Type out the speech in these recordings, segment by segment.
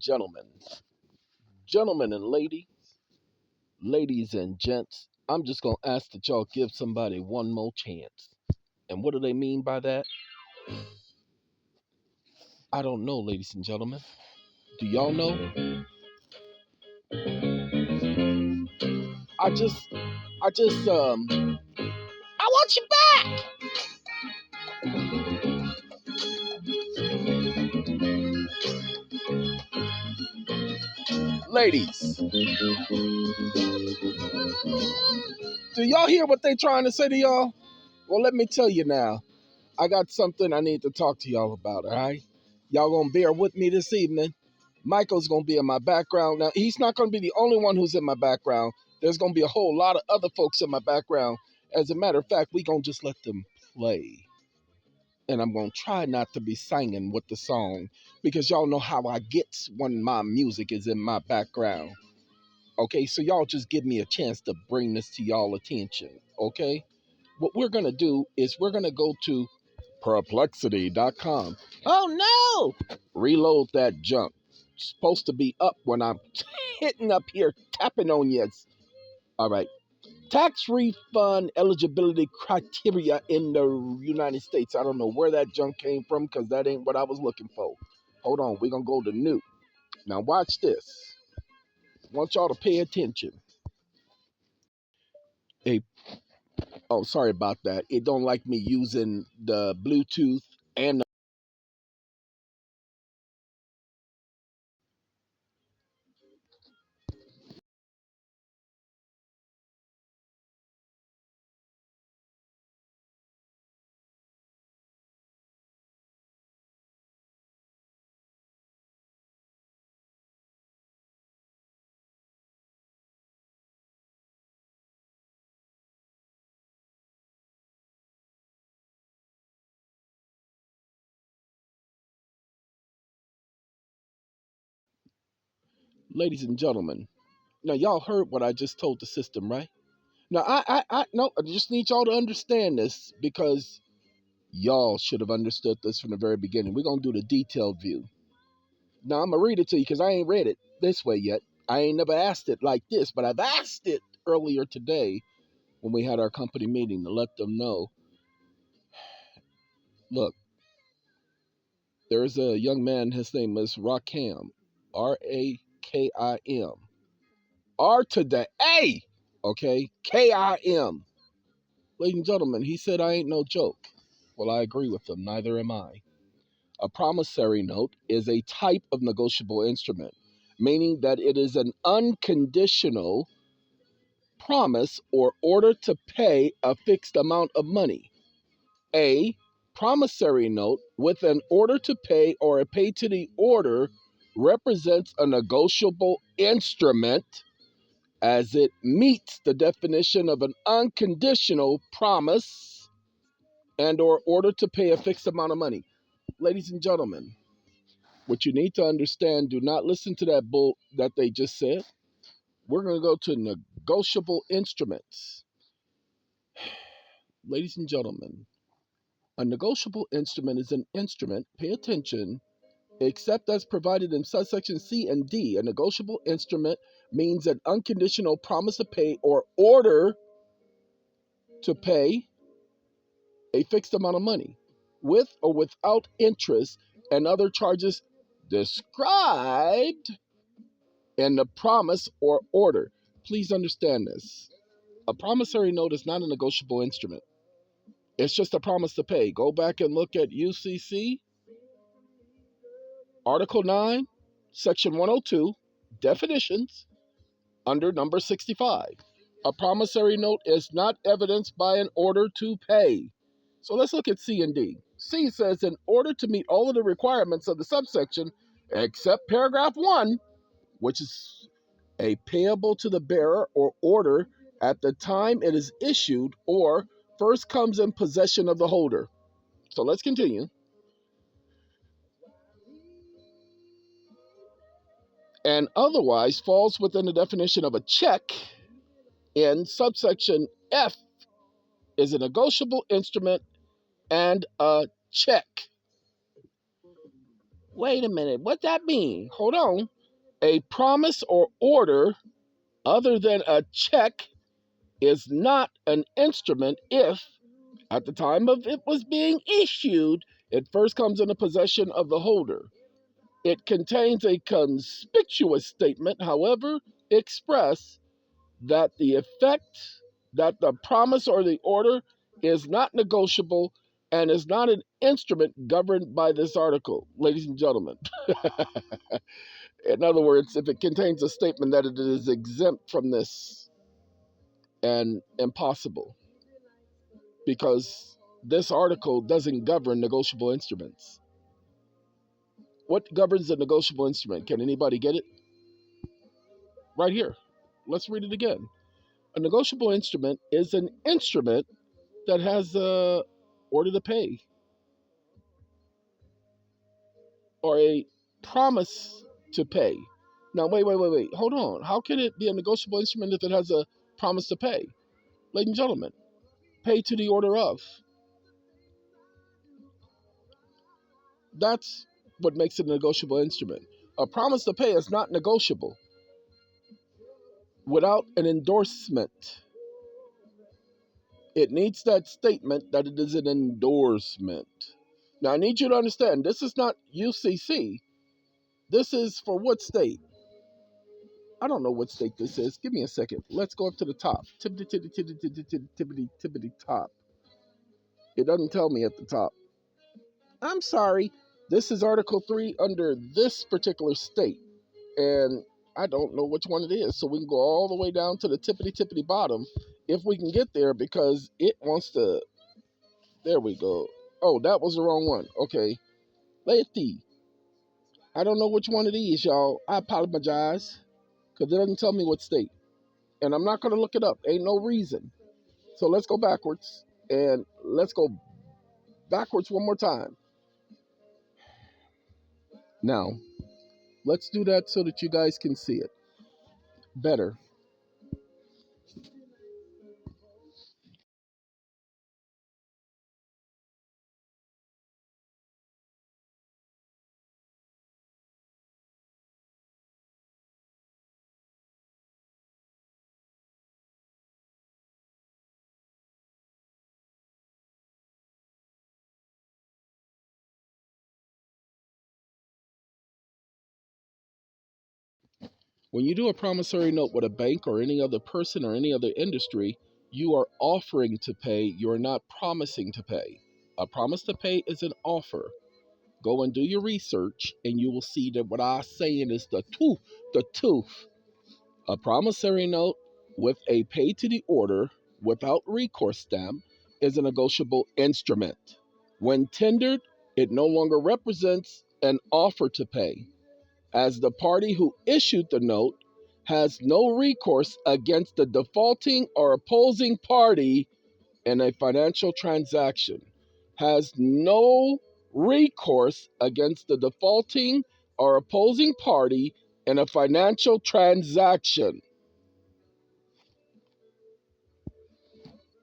gentlemen, and ladies and gents, I'm just going to ask that y'all give somebody one more chance. And what do they mean by that? I don't know, ladies and gentlemen. Do y'all know? I just, I want you back! Ladies, do y'all hear what they trying to say to y'all? Well, let me tell you now. I got something I need to talk to y'all about, all right? Y'all gonna bear with me this evening. Michael's gonna be in my background. Now, he's not gonna be the only one who's in my background. There's gonna be a whole lot of other folks in my background. As a matter of fact, we gonna just let them play. And I'm gonna try not to be singing with the song because y'all know how I get when my music is in my background. Okay, so y'all just give me a chance to bring this to y'all attention, okay? What we're going to do is we're going to go to perplexity.com. Oh no! Reload that junk. It's supposed to be up when I'm hitting up here, tapping on yes. All right. Tax refund eligibility criteria in the United States. I don't know where that junk came from because that ain't what I was looking for. Hold on. We're going to go to new. Now watch this. I want y'all to pay attention. A Oh, sorry about that. It don't like me using the Bluetooth and ladies and gentlemen. Now y'all heard what I just told the system, right? Now I just need y'all to understand this because y'all should have understood this from the very beginning. We're gonna do the detailed view. Now I'm gonna read it to you because I ain't read it this way yet. I ain't never asked it like this, but I've asked it earlier today when we had our company meeting to let them know. Look, there's a young man. His name is Rakim, Rakim. R to the A, okay? Kim. Ladies and gentlemen, he said I ain't no joke. Well, I agree with him. Neither am I. A promissory note is a type of negotiable instrument, meaning that it is an unconditional promise or order to pay a fixed amount of money. A promissory note with an order to pay or a pay to the order represents a negotiable instrument as it meets the definition of an unconditional promise and or order to pay a fixed amount of money. Ladies and gentlemen, what you need to understand, do not listen to that bull that they just said. We're going to go to negotiable instruments. Ladies and gentlemen, a negotiable instrument is an instrument, pay attention, except as provided in subsection C and D. A negotiable instrument means an unconditional promise to pay or order to pay a fixed amount of money with or without interest and other charges described in the promise or order. Please understand this. A promissory note is not a negotiable instrument. It's just a promise to pay. Go back and look at UCC, Article 9, Section 102, definitions, under number 65. A promissory note is not evidenced by an order to pay. So let's look at C and D. C says, in order to meet all of the requirements of the subsection, except paragraph 1, which is a payable to the bearer or order at the time it is issued or first comes in possession of the holder. So let's continue. And otherwise falls within the definition of a check in subsection F is a negotiable instrument and a check. Wait a minute. What that mean? Hold on. A promise or order other than a check is not an instrument if, at the time of it was being issued, it first comes in the possession of the holder. It contains a conspicuous statement, however express, that the effect that the promise or the order is not negotiable and is not an instrument governed by this article, ladies and gentlemen. In other words, if it contains a statement that it is exempt from this and impossible, because this article doesn't govern negotiable instruments. What governs a negotiable instrument? Can anybody get it? Right here. Let's read it again. A negotiable instrument is an instrument that has a order to pay or a promise to pay. Now, wait. Hold on. How can it be a negotiable instrument if it has a promise to pay? Ladies and gentlemen, pay to the order of. That's what makes it a negotiable instrument. A promise to pay is not negotiable without an endorsement. It needs that statement that it is an endorsement. Now, I need you to understand, this is not UCC. This is for what state? I don't know what state this is. Give me a second. Let's go up to the top. Tippity top. It doesn't tell me at the top. I'm sorry. This is Article 3 under this particular state. And I don't know which one it is. So we can go all the way down to the tippity bottom if we can get there, because it wants to. There we go. Oh, that was the wrong one. Okay. Lefty. I don't know which one it is, y'all. I apologize, because it doesn't tell me what state. And I'm not going to look it up. Ain't no reason. So let's go backwards. And let's go backwards one more time. Now, let's do that so that you guys can see it better. When you do a promissory note with a bank or any other person or any other industry, you are offering to pay. You're not promising to pay. A promise to pay is an offer. Go and do your research, and you will see that what I'm saying is the truth. The truth. A promissory note with a pay to the order without recourse stamp is a negotiable instrument. When tendered, it no longer represents an offer to pay, as the party who issued the note has no recourse against the defaulting or opposing party in a financial transaction. Has no recourse against the defaulting or opposing party in a financial transaction.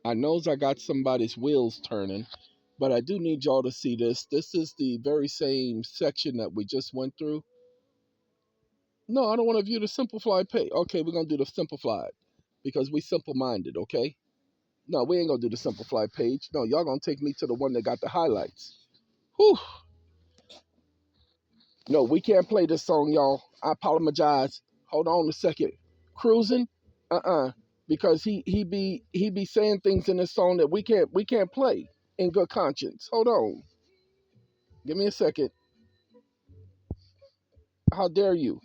I knows I got somebody's wheels turning, but I do need y'all to see this. This is the very same section that we just went through. No, I don't want to view the simplified page. Okay, we're going to do the simplified because we simple-minded, okay? No, we ain't going to do the simplified page. No, y'all going to take me to the one that got the highlights. Whew. No, we can't play this song, y'all. I apologize. Hold on a second. Cruising? Because he be saying things in this song that we can't play in good conscience. Hold on. Give me a second. How dare you?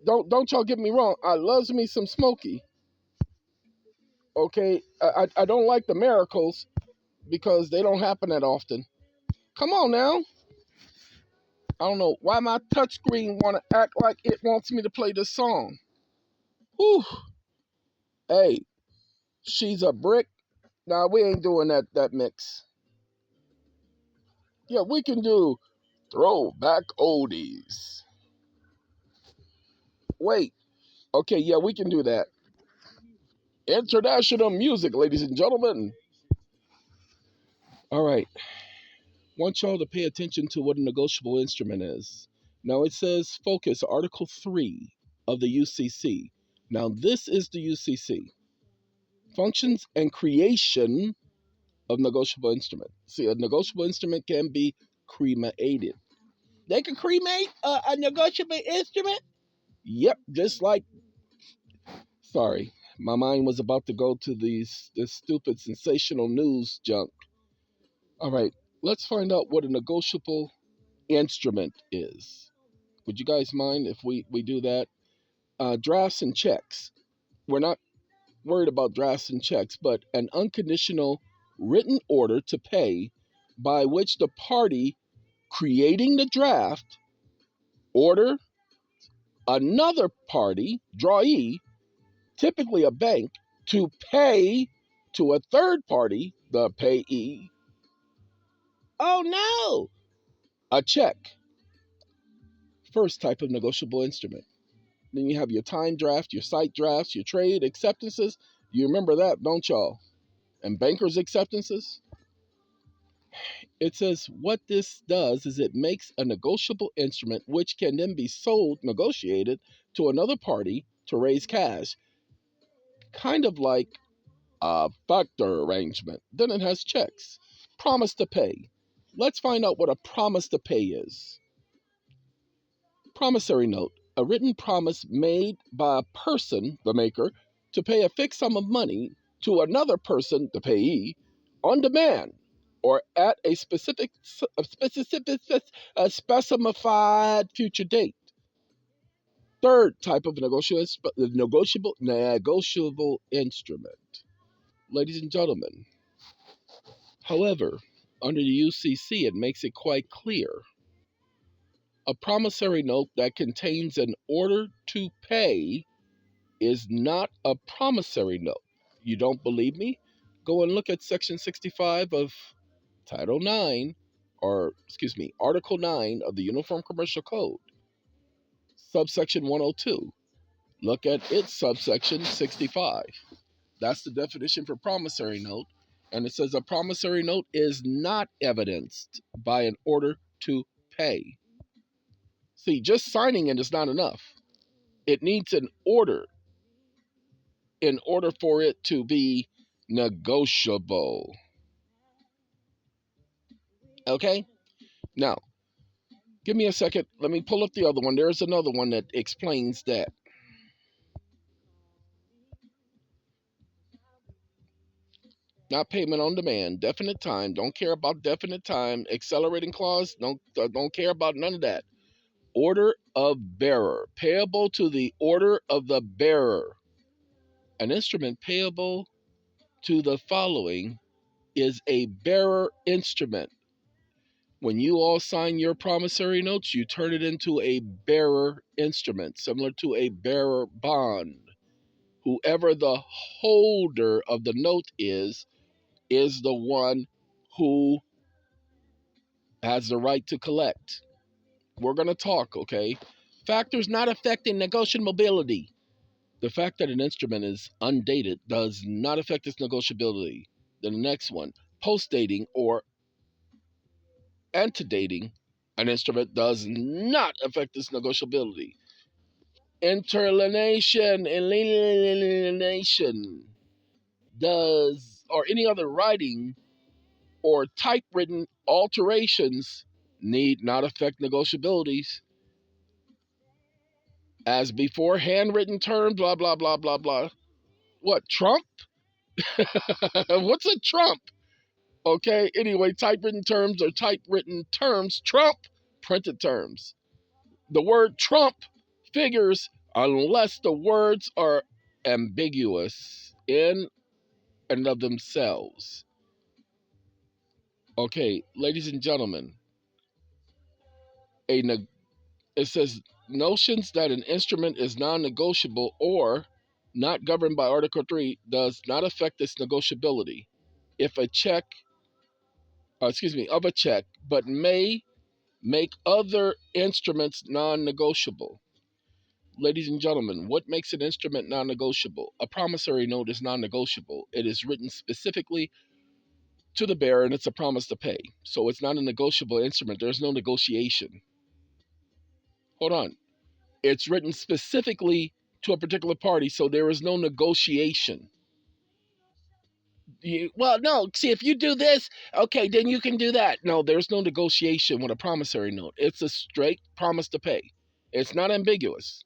Don't y'all get me wrong. I loves me some Smokey. Okay, I don't like the miracles because they don't happen that often. Come on now. I don't know why my touchscreen want to act like it wants me to play this song. Whew. Hey, she's a brick. Nah, we ain't doing that mix. Yeah, we can do throwback oldies. Wait. Okay, yeah, we can do that. International music, ladies and gentlemen. All right. want y'all to pay attention to what a negotiable instrument is. Now it says focus Article 3 of the UCC. Now this is the UCC. Functions and creation of negotiable instrument. See, a negotiable instrument can be cremated. They can cremate a negotiable instrument? Yep, just like, sorry, my mind was about to go to this stupid sensational news junk. All right, let's find out what a negotiable instrument is. Would you guys mind if we do that? Drafts and checks. We're not worried about drafts and checks, but an unconditional written order to pay by which the party creating the draft order another party, drawee, typically a bank, to pay to a third party, the payee. Oh no! A check. First type of negotiable instrument. Then you have your time draft, your site drafts, your trade acceptances. You remember that, don't y'all? And bankers' acceptances. It says what this does is it makes a negotiable instrument which can then be sold, negotiated to another party to raise cash. Kind of like a factor arrangement. Then it has checks. Promise to pay. Let's find out what a promise to pay is. Promissory note, a written promise made by a person, the maker, to pay a fixed sum of money to another person, the payee, on demand or at a specific specified future date. Third type of negotiable instrument. Ladies and gentlemen, however, under the UCC, it makes it quite clear. A promissory note that contains an order to pay is not a promissory note. You don't believe me? Go and look at Section 65 of Title 9, or excuse me, Article 9 of the Uniform Commercial Code, subsection 102. Look at its subsection 65. That's the definition for promissory note. And it says a promissory note is not evidenced by an order to pay. See, just signing it is not enough. It needs an order in order for it to be negotiable. Okay? Now, give me a second. Let me pull up the other one. There's another one that explains that. Not payment on demand, definite time. Don't care about definite time. Accelerating clause, don't care about none of that. Order of bearer, payable to the order of the bearer. An instrument payable to the following is a bearer instrument. When you all sign your promissory notes, you turn it into a bearer instrument, similar to a bearer bond. Whoever the holder of the note is the one who has the right to collect. We're going to talk, okay? Factors not affecting negotiability. The fact that an instrument is undated does not affect its negotiability. Then the next one, post-dating or antedating an instrument does not affect its negotiability. Interlineation does, or any other writing or typewritten alterations need not affect negotiabilities. As before, handwritten terms, blah, blah, blah, blah, blah. What, Trump? What's a Trump? Okay, anyway, typewritten terms are typewritten terms. Trump, printed terms. The word Trump figures unless the words are ambiguous in and of themselves. Okay, ladies and gentlemen, it says notions that an instrument is non-negotiable or not governed by Article 3 does not affect its negotiability. If a check, of a check, but may make other instruments non-negotiable. Ladies and gentlemen, what makes an instrument non-negotiable? A promissory note is non-negotiable. It is written specifically to the bearer, and it's a promise to pay. So it's not a negotiable instrument. There's no negotiation. Hold on. It's written specifically to a particular party, so there is no negotiation. Well, no, see, if you do this, okay, then you can do that. No, there's no negotiation with a promissory note. It's a straight promise to pay. It's not ambiguous.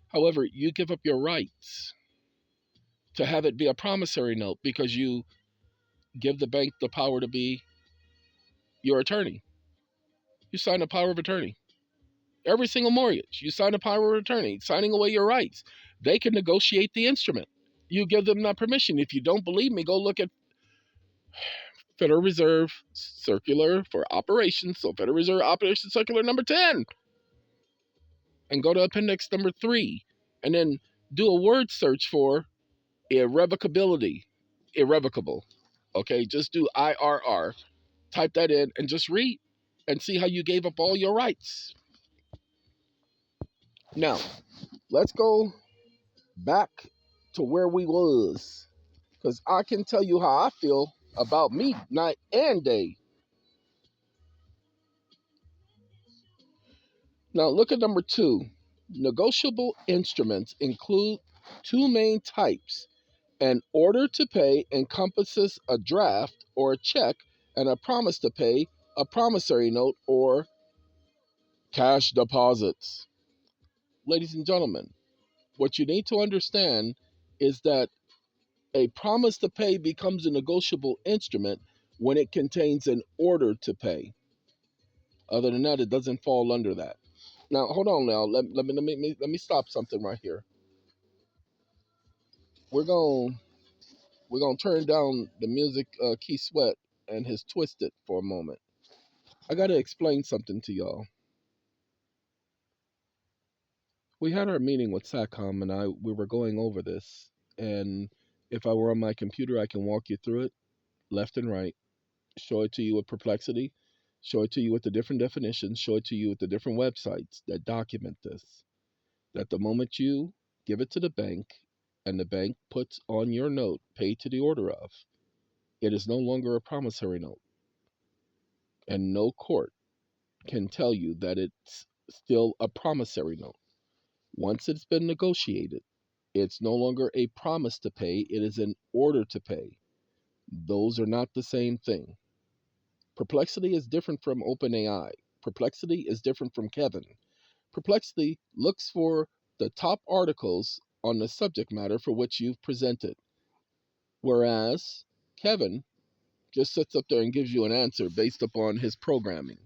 However, you give up your rights to have it be a promissory note because you give the bank the power to be your attorney. You sign a power of attorney. Every single mortgage, you sign a power of attorney, signing away your rights. They can negotiate the instrument. You give them that permission. If you don't believe me, go look at Federal Reserve Circular for Operations. So Federal Reserve Operations Circular number 10. And go to Appendix number 3. And then do a word search for irrevocability. Irrevocable. Okay, just do IRR. Type that in and just read and see how you gave up all your rights. Now, let's go back to where we was. Because I can tell you how I feel about me night and day. Now look at number 2. Negotiable instruments include two main types. An order to pay encompasses a draft or a check, and a promise to pay, a promissory note, or cash deposits. Ladies and gentlemen, what you need to understand is that a promise to pay becomes a negotiable instrument when it contains an order to pay. Other than that, it doesn't fall under that. Now, hold on. Now, let me stop something right here. We're gonna turn down the music, Key Sweat and his Twisted for a moment. I gotta explain something to y'all. We had our meeting with SATCOM, and we were going over this. And if I were on my computer, I can walk you through it, left and right, show it to you with Perplexity, show it to you with the different definitions, show it to you with the different websites that document this. That the moment you give it to the bank and the bank puts on your note, paid to the order of, it is no longer a promissory note. And no court can tell you that it's still a promissory note. Once it's been negotiated, it's no longer a promise to pay, it is an order to pay. Those are not the same thing. Perplexity is different from OpenAI. Perplexity is different from Kevin. Perplexity looks for the top articles on the subject matter for which you've presented, whereas Kevin just sits up there and gives you an answer based upon his programming,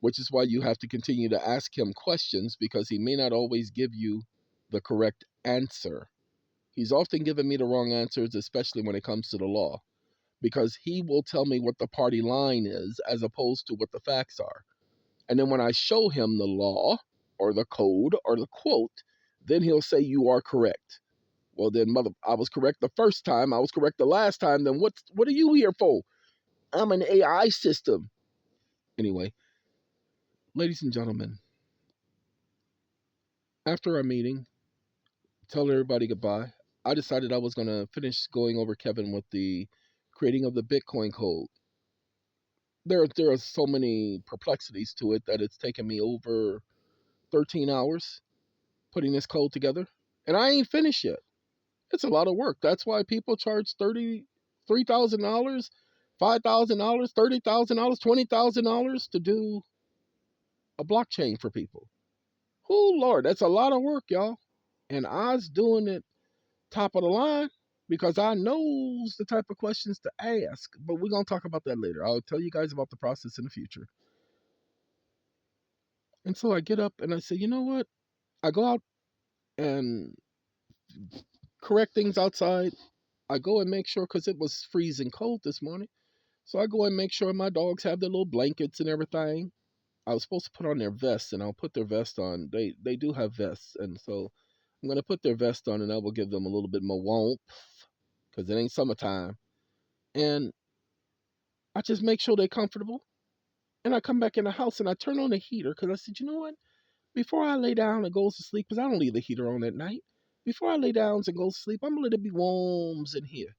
which is why you have to continue to ask him questions because he may not always give you the correct answer. He's often given me the wrong answers, especially when it comes to the law, because he will tell me what the party line is as opposed to what the facts are. And then when I show him the law or the code or the quote, then he'll say, "You are correct." Well, then, mother, I was correct the first time. I was correct the last time. Then what are you here for? I'm an AI system. Anyway, ladies and gentlemen, after our meeting, telling everybody goodbye, I decided I was going to finish going over Kevin with the creating of the Bitcoin code. There are so many perplexities to it that it's taken me over 13 hours putting this code together, and I ain't finished yet. It's a lot of work. That's why people charge $33,000, $5,000, $30,000, $20,000 to do a blockchain for people. Oh Lord, that's a lot of work, y'all. And I was doing it top of the line because I knows the type of questions to ask. But we're gonna talk about that later. I'll tell you guys about the process in the future. And so I get up and I say, you know what? I go out and correct things outside. I go and make sure because it was freezing cold this morning. So I go and make sure my dogs have their little blankets and everything. I was supposed to put on their vests, and I'll put their vest on. They do have vests, and so I'm gonna put their vest on, and that will give them a little bit more warmth because it ain't summertime. And I just make sure they're comfortable. And I come back in the house and I turn on the heater because I said, you know what? Before I lay down and go to sleep, because I don't leave the heater on at night. Before I lay down and go to sleep, I'm gonna let it be warm in here.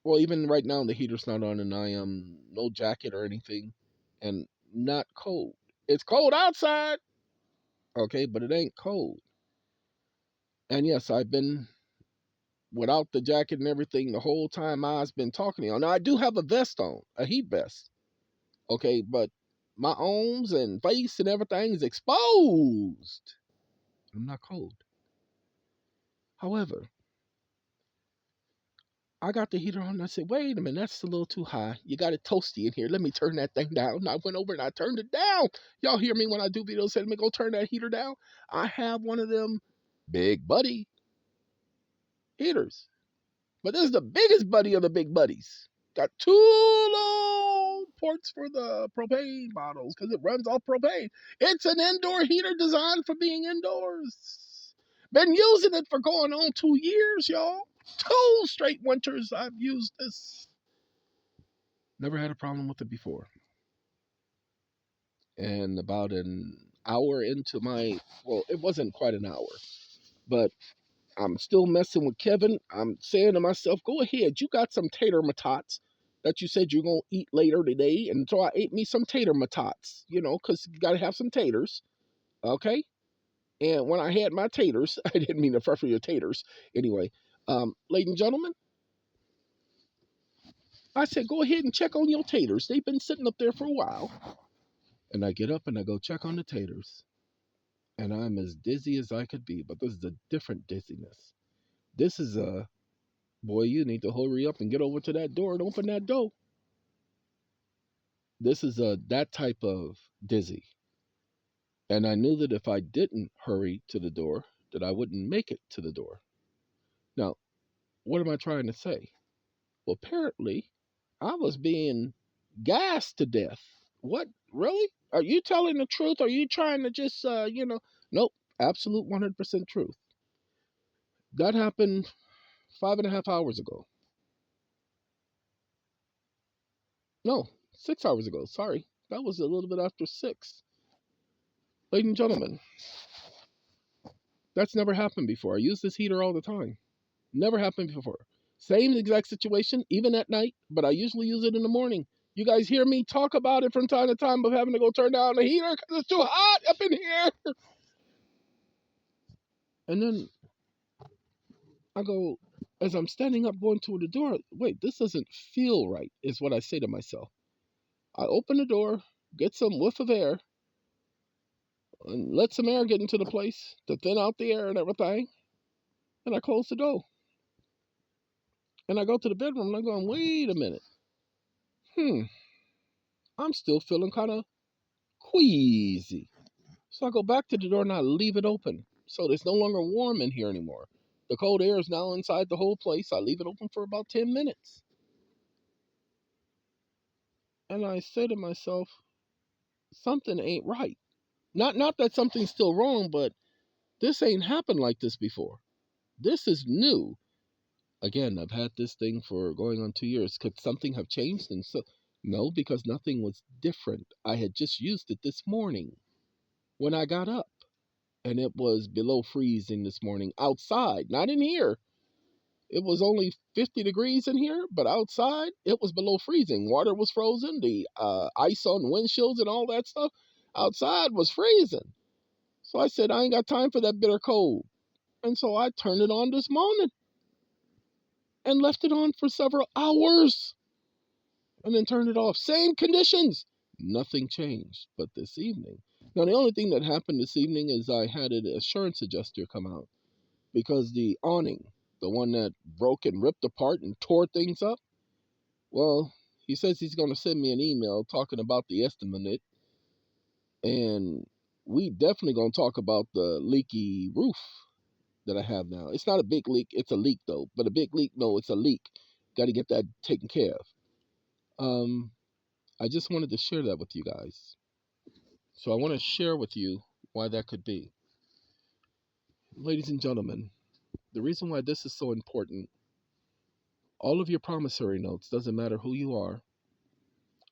Well, even right now the heater's not on, and I am no jacket or anything, and not cold. It's cold outside, okay, but it ain't cold. And yes, I've been without the jacket and everything the whole time I've been talking to you. Now I do have a vest on, a heat vest, okay, but my arms and face and everything is exposed. I'm not cold. However, I got the heater on and I said, wait a minute, that's a little too high. You got it toasty in here. Let me turn that thing down. And I went over and I turned it down. Y'all hear me when I do videos, say, let me go turn that heater down. I have one of them big buddy heaters. But this is the biggest buddy of the big buddies. Got two long ports for the propane bottles because it runs off propane. It's an indoor heater designed for being indoors. Been using it for going on 2 years, y'all. 2 straight winters I've used this. Never had a problem with it before. And about an hour into my, well, it wasn't quite an hour, but I'm still messing with Kevin. I'm saying to myself, go ahead. You got some tater matots that you said you're going to eat later today. And so I ate me some tater matots, you know, because you got to have some taters. Okay. And when I had my taters, I didn't mean to prefer your taters. Anyway, ladies and gentlemen, I said, go ahead and check on your taters. They've been sitting up there for a while. And I get up and I go check on the taters. And I'm as dizzy as I could be. But this is a different dizziness. This is a, boy, you need to hurry up and get over to that door and open that door. This is a that type of dizzy. And I knew that if I didn't hurry to the door, that I wouldn't make it to the door. Now, what am I trying to say? Well, apparently, I was being gassed to death. What? Really? Are you telling the truth? Are you trying to just, Nope. Absolute 100% truth. That happened 5.5 hours ago. No, 6 hours ago. Sorry. That was a little bit after 6. Ladies and gentlemen, that's never happened before. I use this heater all the time. Never happened before. Same exact situation, even at night, but I usually use it in the morning. You guys hear me talk about it from time to time of having to go turn down the heater because it's too hot up in here. And then I go, as I'm standing up going toward the door, wait, this doesn't feel right, is what I say to myself. I open the door, get some whiff of air, and let some air get into the place to thin out the air and everything. And I close the door. And I go to the bedroom and I'm going, wait a minute. I'm still feeling kind of queasy. So I go back to the door and I leave it open. So it's no longer warm in here anymore. The cold air is now inside the whole place. I leave it open for about 10 minutes. And I say to myself, something ain't right. Not that something's still wrong, but this ain't happened like this before. This is new. Again, I've had this thing for going on 2 years. Could something have changed? And so, no, because nothing was different. I had just used it this morning when I got up, and it was below freezing this morning outside, not in here. It was only 50 degrees in here, but outside it was below freezing. Water was frozen, the ice on windshields and all that stuff outside was freezing. So I said, I ain't got time for that bitter cold. And so I turned it on this morning and left it on for several hours and then turned it off. Same conditions. Nothing changed. But this evening, now the only thing that happened this evening is I had an assurance adjuster come out because the awning, the one that broke and ripped apart and tore things up, well, he says he's going to send me an email talking about the estimate, and we definitely going to talk about the leaky roof that I have now. It's not a big leak, it's a leak though, but a big leak, no, it's a leak. Got to get that taken care of. I just wanted to share that with you guys. So I want to share with you why that could be. Ladies and gentlemen, the reason why this is so important, all of your promissory notes, doesn't matter who you are,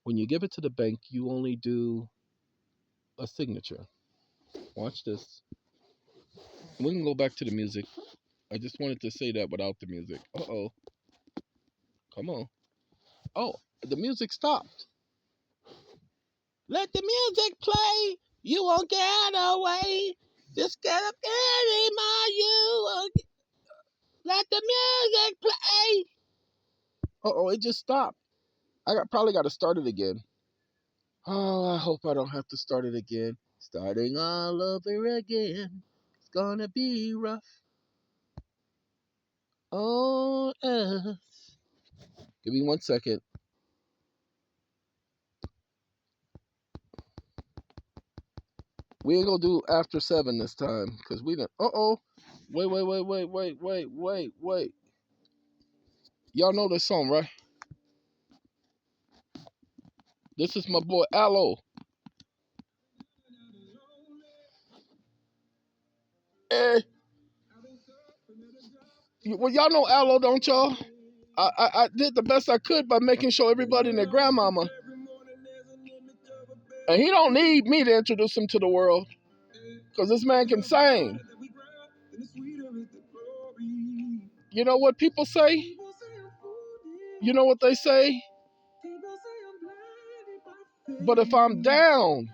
when you give it to the bank, you only do a signature. Watch this. We can go back to the music. I just wanted to say that without the music. Uh-oh. Come on. Oh, the music stopped. Let the music play. You won't get away. Just get up anymore. You won't. Let the music play. Uh-oh, it just stopped. Probably got to start it again. Oh, I hope I don't have to start it again. Starting all over again. It's gonna be rough on us. Give me 1 second. We ain't gonna do after 7 this time, because we done. Uh-oh. Wait. Y'all know this song, right? This is my boy Aloe. Eh, well, y'all know Aloe, don't y'all? I did the best I could by making sure everybody and their grandmama. And he don't need me to introduce him to the world, because this man can sing. You know what people say? You know what they say? But if I'm down,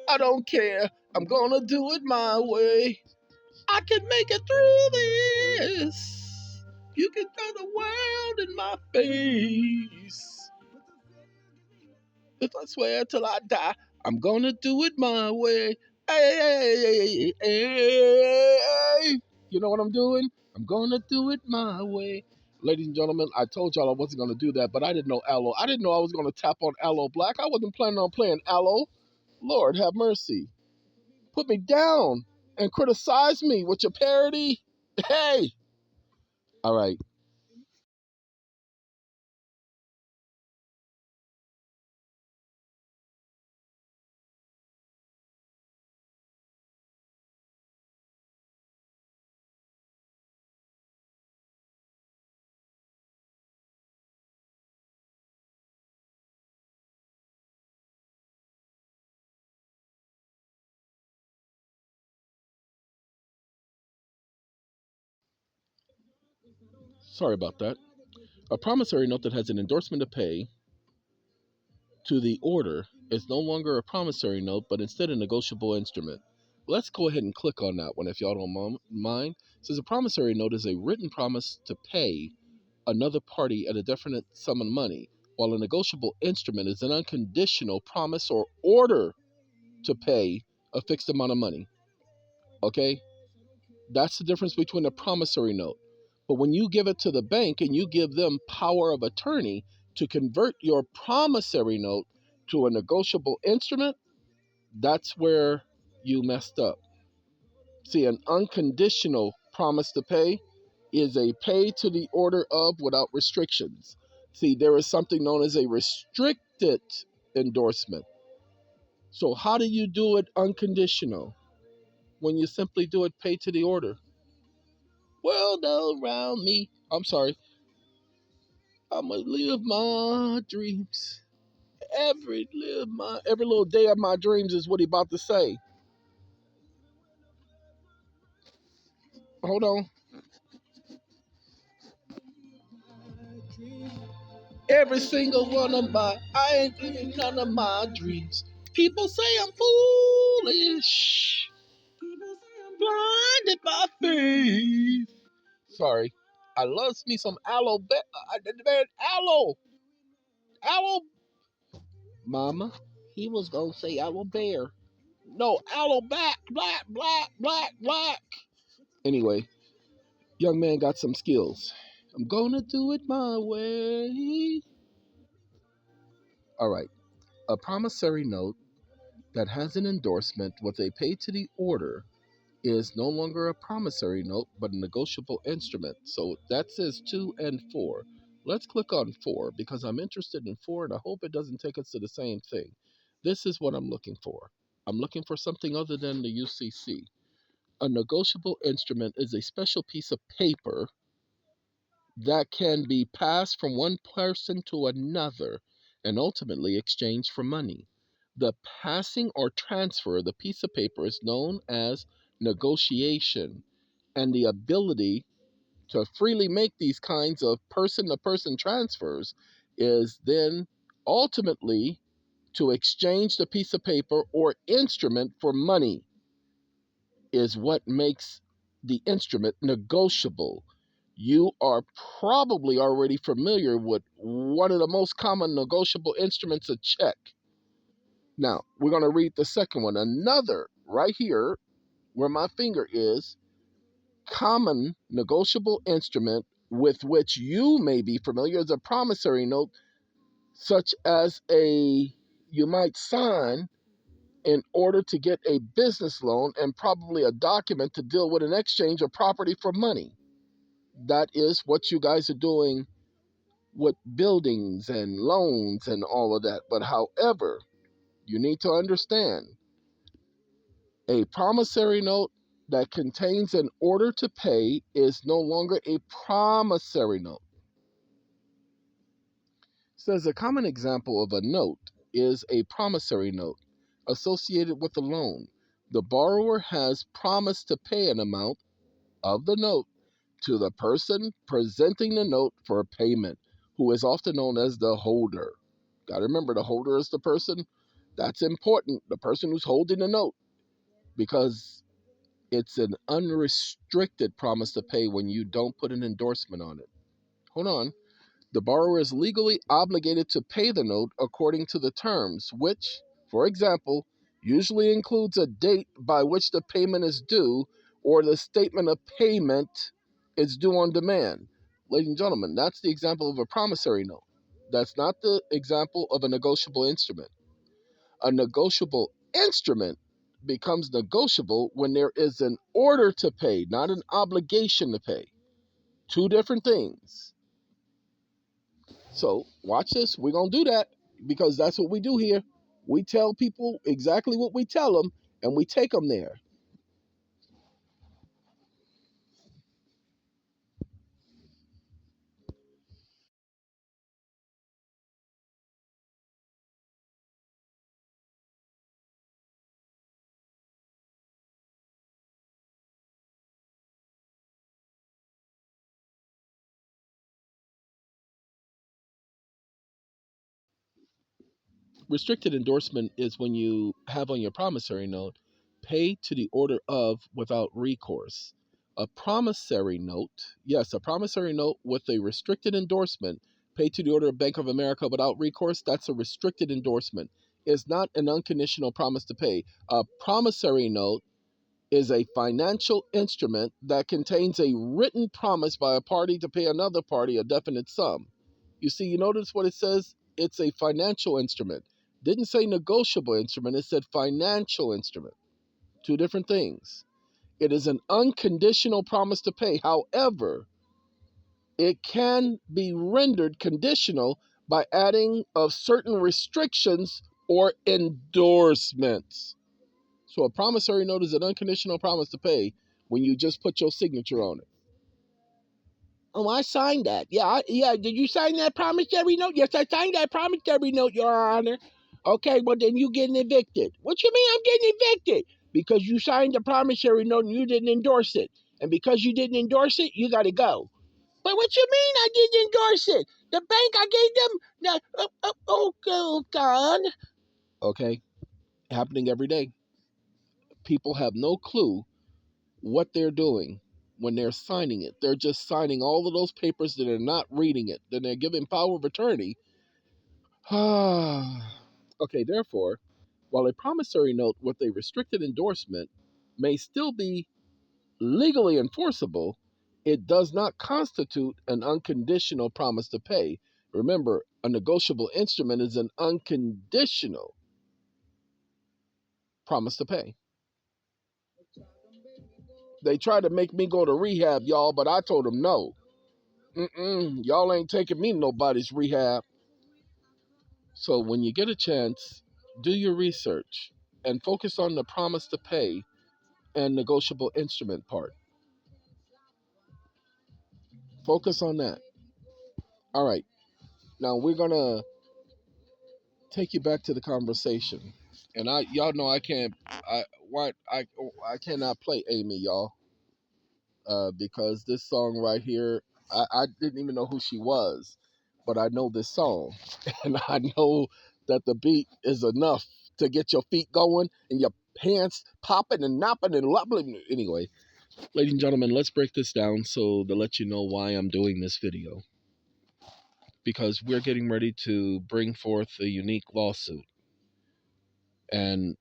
I don't care. I'm gonna do it my way. I can make it through this. You can throw the world in my face. If I swear till I die, I'm gonna do it my way. Hey. You know what I'm doing? I'm gonna do it my way. Ladies and gentlemen, I told y'all I wasn't gonna do that, but I didn't know Aloe. I didn't know I was gonna tap on Aloe Black. I wasn't planning on playing Aloe. Lord have mercy. Put me down and criticize me with your parody. Hey. All right. Sorry about that. A promissory note that has an endorsement to pay to the order is no longer a promissory note, but instead a negotiable instrument. Let's go ahead and click on that one if y'all don't mind. It says a promissory note is a written promise to pay another party at a definite sum of money, while a negotiable instrument is an unconditional promise or order to pay a fixed amount of money. Okay? That's the difference between a promissory note. But when you give it to the bank and you give them power of attorney to convert your promissory note to a negotiable instrument, that's where you messed up. See, an unconditional promise to pay is a pay to the order of without restrictions. See, there is something known as a restricted endorsement. So, how do you do it unconditional? When you simply do it pay to the order. World around me. I'm sorry. I'ma live my dreams. Every little day of my dreams is what he about to say. Hold on. Every single one of I ain't living none of my dreams. People say I'm foolish. People say I'm blinded by faith. Sorry. I loves me some aloe. Man, aloe. Mama, he was gonna say aloe bear. No, aloe black. Anyway, young man got some skills. I'm gonna do it my way. All right. A promissory note that has an endorsement with a pay to the order is no longer a promissory note but a negotiable instrument. So that says 2 and 4. Let's click on 4 because I'm interested in 4 and I hope it doesn't take us to the same thing. This is what I'm looking for. I'm looking for something other than the UCC. A negotiable instrument is a special piece of paper that can be passed from one person to another and ultimately exchanged for money. The passing or transfer of the piece of paper is known as negotiation, and the ability to freely make these kinds of person-to-person transfers is then ultimately to exchange the piece of paper or instrument for money is what makes the instrument negotiable. You are probably already familiar with one of the most common negotiable instruments, a check. Now, we're going to read the second one. Another, right here, where my finger is, common negotiable instrument with which you may be familiar is a promissory note, such as you might sign in order to get a business loan and probably a document to deal with an exchange of property for money. That is what you guys are doing with buildings and loans and all of that. But however, you need to understand a promissory note that contains an order to pay is no longer a promissory note. It says a common example of a note is a promissory note associated with a loan. The borrower has promised to pay an amount of the note to the person presenting the note for payment, who is often known as the holder. Got to remember, the holder is the person. That's important, the person who's holding the note, because it's an unrestricted promise to pay when you don't put an endorsement on it. Hold on. The borrower is legally obligated to pay the note according to the terms, which, for example, usually includes a date by which the payment is due or the statement of payment is due on demand. Ladies and gentlemen, that's the example of a promissory note. That's not the example of a negotiable instrument. A negotiable instrument becomes negotiable when there is an order to pay, not an obligation to pay. Two different things. So watch this. We're going to do that because that's what we do here. We tell people exactly what we tell them and we take them there. Restricted endorsement is when you have on your promissory note, pay to the order of without recourse. A promissory note, yes, a promissory note with a restricted endorsement, pay to the order of Bank of America without recourse, that's a restricted endorsement. It's not an unconditional promise to pay. A promissory note is a financial instrument that contains a written promise by a party to pay another party a definite sum. You see, you notice what it says? It's a financial instrument. Didn't say negotiable instrument, it said financial instrument. Two different things. It is an unconditional promise to pay. However, it can be rendered conditional by adding of certain restrictions or endorsements. So a promissory note is an unconditional promise to pay when you just put your signature on it. Oh, I signed that. Yeah. Did you sign that promissory note? Yes, I signed that promissory note, Your Honor. Okay, well then you getting evicted. What you mean I'm getting evicted? Because you signed the promissory note and you didn't endorse it. And because you didn't endorse it, you got to go. But what you mean I didn't endorse it? The bank, I gave them the, oh God. Okay, happening every day. People have no clue what they're doing when they're signing it. They're just signing all of those papers that are not reading it. Then they're giving power of attorney. Okay, therefore, while a promissory note with a restricted endorsement may still be legally enforceable, it does not constitute an unconditional promise to pay. Remember, a negotiable instrument is an unconditional promise to pay. They tried to make me go to rehab, y'all, but I told them no. Y'all ain't taking me to nobody's rehab. So when you get a chance, do your research and focus on the promise to pay and negotiable instrument part. Focus on that. All right. Now we're gonna take you back to the conversation. And y'all know I can't I cannot play Amy, y'all. because this song right here, I didn't even know who she was, but I know this song, and I know that the beat is enough to get your feet going and your pants popping and knopping and lopping. Anyway, ladies and gentlemen, let's break this down so to let you know why I'm doing this video. Because we're getting ready to bring forth a unique lawsuit, and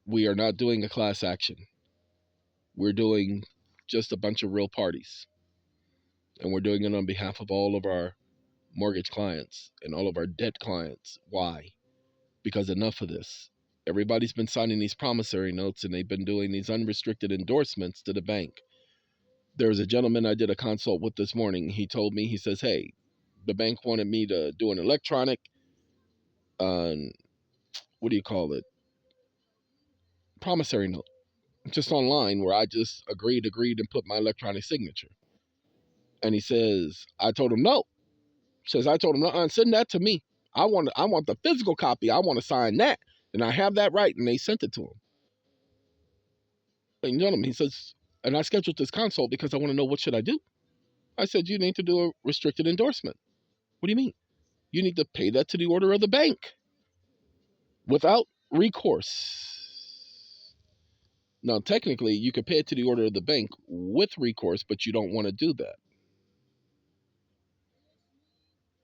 we are not doing a class action. We're doing just a bunch of real parties, and we're doing it on behalf of all of our mortgage clients and all of our debt clients. Why? Because enough of this. Everybody's been signing these promissory notes, and they've been doing these unrestricted endorsements to the bank. There was a gentleman I did a consult with this morning. He told me, he says, hey, the bank wanted me to do an electronic, what do you call it, promissory note, just online, where I just agreed, and put my electronic signature. And he says, I told him no. I told him, no, send that to me. I want the physical copy. I want to sign that. And I have that right. And they sent it to him. Ladies and gentlemen, he says, and I scheduled this consult because I want to know, what should I do? I said, you need to do a restricted endorsement. What do you mean? You need to pay that to the order of the bank without recourse. Now, technically, you could pay it to the order of the bank with recourse, but you don't want to do that.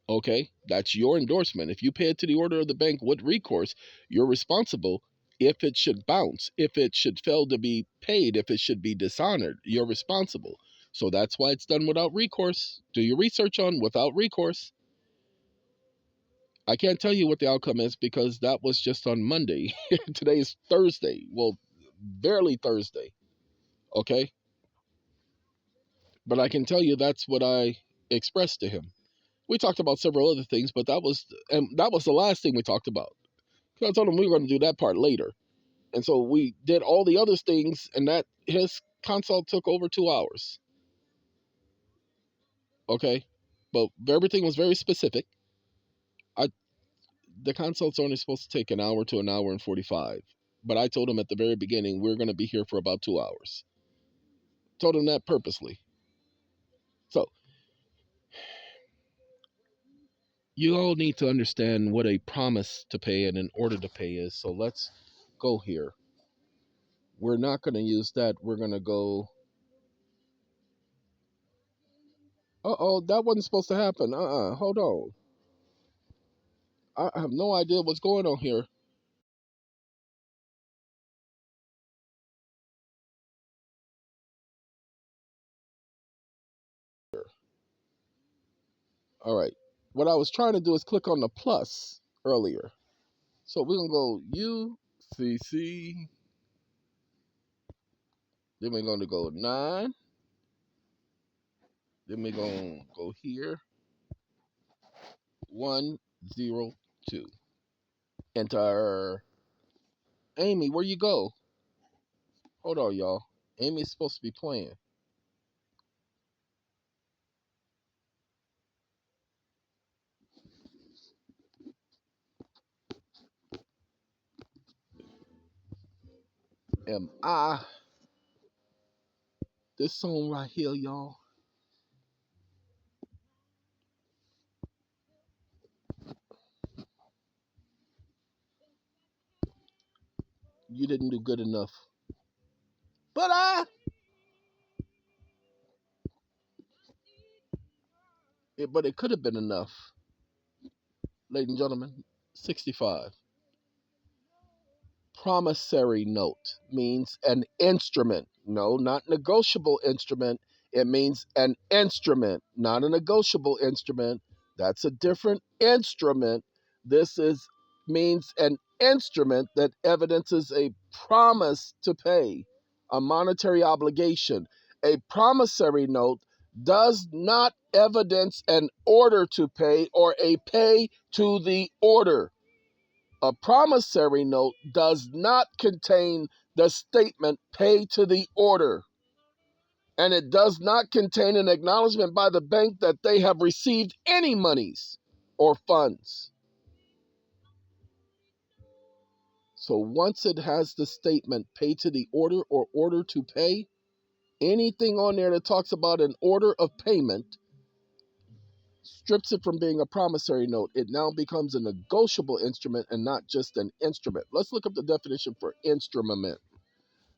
Okay, that's your endorsement. If you pay it to the order of the bank with recourse, you're responsible. If it should bounce, if it should fail to be paid, if it should be dishonored, you're responsible. So that's why it's done without recourse. Do your research on without recourse. I can't tell you what the outcome is because that was just on Monday. Today is Thursday. Well, barely Thursday. Okay, but I can tell you that's what I expressed to him. We talked about several other things, but that was the last thing we talked about. I told him we were going to do that part later. And so we did all the other things, and that his consult took over 2 hours. Okay. But everything was very specific. The consult's only supposed to take an hour to an hour and 45. But I told him at the very beginning, we're going to be here for about 2 hours. Told him that purposely. So you all need to understand what a promise to pay and an order to pay is. So let's go here. We're not going to use that. We're going to go. Uh-oh, that wasn't supposed to happen. Hold on. I have no idea what's going on here. All right. What I was trying to do is click on the plus earlier. So we're going to go UCC. Then we're going to go 9. Then we're going to go here. 102. Enter. Amy, where you go? Hold on, y'all. Amy's supposed to be playing. Am I? This song right here, y'all. You didn't do good enough. But it could have been enough. Ladies and gentlemen, 65. Promissory note means an instrument. No, not negotiable instrument. It means an instrument, not a negotiable instrument. That's a different instrument. This is means an instrument that evidences a promise to pay, a monetary obligation. A promissory note does not evidence an order to pay or a pay to the order. A promissory note does not contain the statement pay to the order, and it does not contain an acknowledgement by the bank that they have received any monies or funds. So once it has the statement pay to the order or order to pay, Anything on there that talks about an order of payment strips it from being a promissory note. It now becomes a negotiable instrument and not just an instrument. Let's look up the definition for instrument.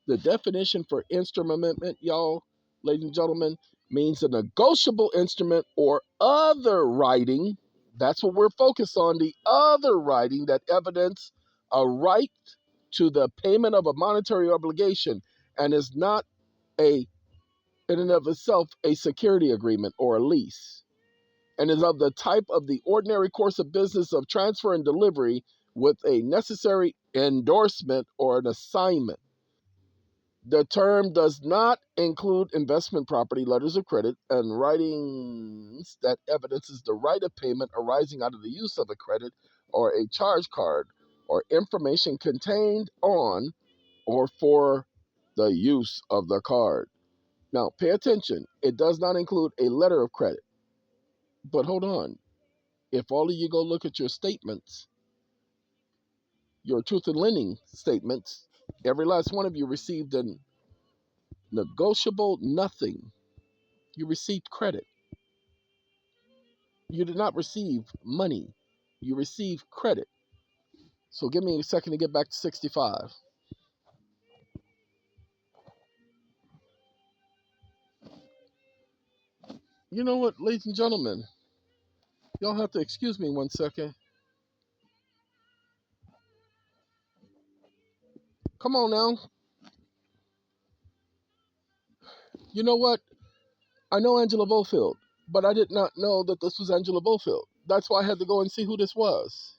The definition for instrument, y'all, ladies and gentlemen, means a negotiable instrument or other writing. That's what we're focused on, the other writing that evidence a right to the payment of a monetary obligation and is not a, in and of itself, a security agreement or a lease, and is of the type of the ordinary course of business of transfer and delivery with a necessary endorsement or an assignment. The term does not include investment property, letters of credit, and writings that evidences the right of payment arising out of the use of a credit or a charge card or information contained on or for the use of the card. Now, pay attention. It does not include a letter of credit. But hold on. If all of you go look at your statements, your truth in lending statements, every last one of you received a negotiable nothing. You received credit. You did not receive money. You received credit. So give me a second to get back to 65. You know what, ladies and gentlemen? Y'all have to excuse me one second. Come on now. You know what? I know Angela Bofield, but I did not know that this was Angela Bofield. That's why I had to go and see who this was.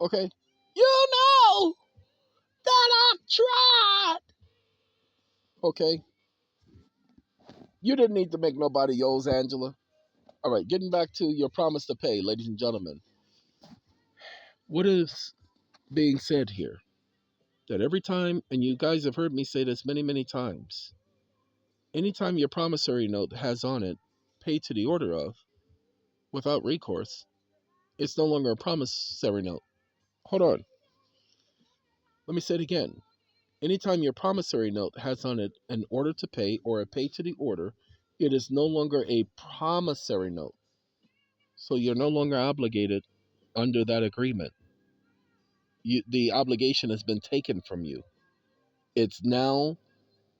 Okay? You know that I've tried. Okay? You didn't need to make nobody yours, Angela. All right, getting back to your promise to pay, ladies and gentlemen. What is being said here? That every time, and you guys have heard me say this many, many times, anytime your promissory note has on it, pay to the order of, without recourse, it's no longer a promissory note. Hold on. Let me say it again. Anytime your promissory note has on it an order to pay or a pay to the order, it is no longer a promissory note. So you're no longer obligated under that agreement. The obligation has been taken from you. It's now